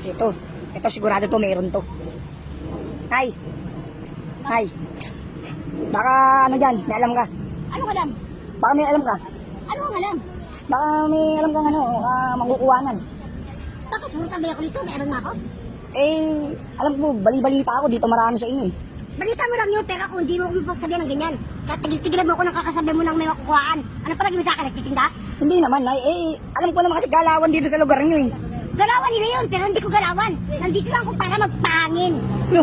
Ito sigurado to, meron to. Hay. Hay. Baka ano dyan, may alam ka. Ano alam? Baka may alam ka. Ano ang alam? Baka may alam kang ano, magkukuhanan. Bakit puro tambay ako dito? Meron na ako? Eh, alam ko, bali-balita ako dito, marami sa inyo eh. Balita mo lang yun, pero kung hindi mo ako sabihin ng ganyan. Kaya tigil-tigilan mo ako ng kakasabi mo ng may makukuhaan. Ano pala gawin sa akin? Nagtitinda? Hindi naman, ay, alam ko naman kasi galawan dito sa lugar nyo eh. Galawan nila yun, pero hindi ko galawan. Nandito lang ako para magpahangin. No,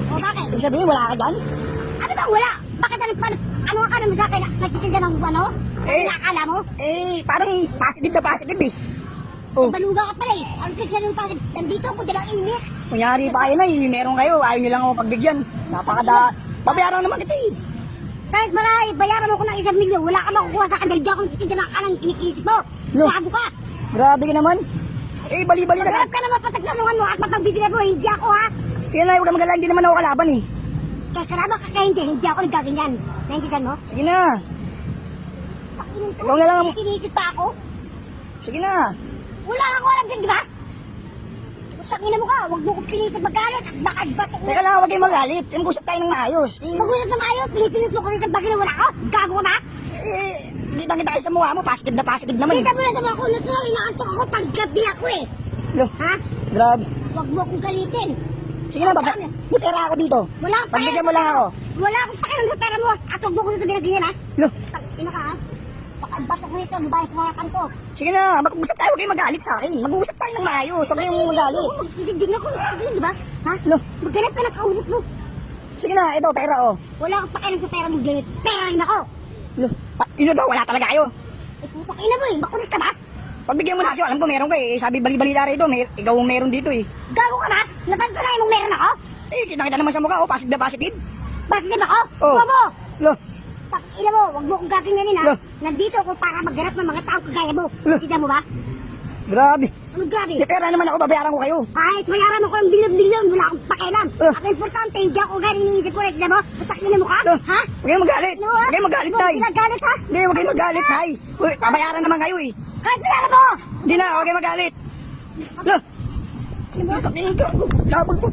O bakit? ibig sabihin, wala ka dyan? Ano bang wala? Bakit ano ka naman sa akin? Nagtitinda ng ano? Ano nakakala mo? Parang positive na positive eh. Oh, Baluga ka pala eh. Ano kasi nung pag nandito ako dalang init? kunyari pa kayo na eh, meron kayo, ayaw nyo lang ako pagbigyan. Babayaran naman kita eh. Kahit marami, bayaran mo ko ng 1 milyon, wala ka makukuha sa akin dahil di ako nagtitinda ng kanan kinikinisip mo. No. Sago ka. Grabe ka naman. Bali-bali na Magharap ka naman patagtanungan mo at mapagbibigyan mo, hindi ako ha. Sige na, huwag ka magalala, hindi naman ako kalaban eh. Kaya karama ka kaya hindi ako nagkaganyan. Naintindihan mo? Sige na. Ikaw na lang ang... Kinikinisip pa ako. Sige na. Wala ako alam dyan, di ba? Sakina mo ka, huwag mo kong pinilit magalit at baka bato mo. Teka lang, huwag kayong magalit. Mag-usap tayo ng maayos. Mag-usap na maayos, pinipilit mo ko sa bagay na wala ako. Gago ka ba? Di ba kita kayo sa mukha mo, positive na positive naman eh. Kita mo na sa mga kunot mo, inaantok ako pag gabi ako eh. Lo, Ha? grabe. Huwag mo akong galitin. Sige na, butera ako dito. Wala akong Pagbigyan mo lang ako. Wala akong pakialam sa pera mo at huwag mo ko sabihin na ganyan ha. Lo, Ina ka ha? Baka bato ko ito, mabayas sa harapan to. sige na, mag-usap tayo, huwag kayong magalit sa akin. Mag-usap tayo ng maayos, huwag kayong magalit. Magtitigil ako, di ba? Ha? Lo, Maghanap ka ng kausap mo. sige na, ito, pera oh. Wala akong pakialam sa pera mo, gamit. Pera rin ako. Lo, yun daw, wala talaga kayo. Eh, putak ina mo eh, makulit ka ba? Pagbigyan mo na kasi, alam ko meron ka eh. Sabi bali-balita rito, ikaw ang meron dito eh. Gago ka ba? Napansin mong meron ako? Kita naman sa mukha, oh, positive na positive. Bakit ako? Oh. Bobo! Lo, Tak, ina mo, wag mo akong gaganyanin ha. Lo. Nandito ako para maghanap ng mga taong kagaya mo. Lo. Kita mo ba? grabe. Ano grabe? May pera naman ako, babayaran ko kayo. Kahit mayaran ako ng bilyon-bilyon, wala akong pakialam. Lo. Ang importante, hindi ako galing iniisip ko. Kita mo? Putak ina mo ka? Lo, Ha? huwag kayong magalit. Ano ha? Huwag kayong magalit, Huwag Nay. ginagalit ha? Hindi, huwag kayong magalit, Nay. Uy, babayaran naman kayo eh. Kahit mayaran mo! Hindi na, huwag kayong magalit. Lo, Ano mo? kapin to. Labag po.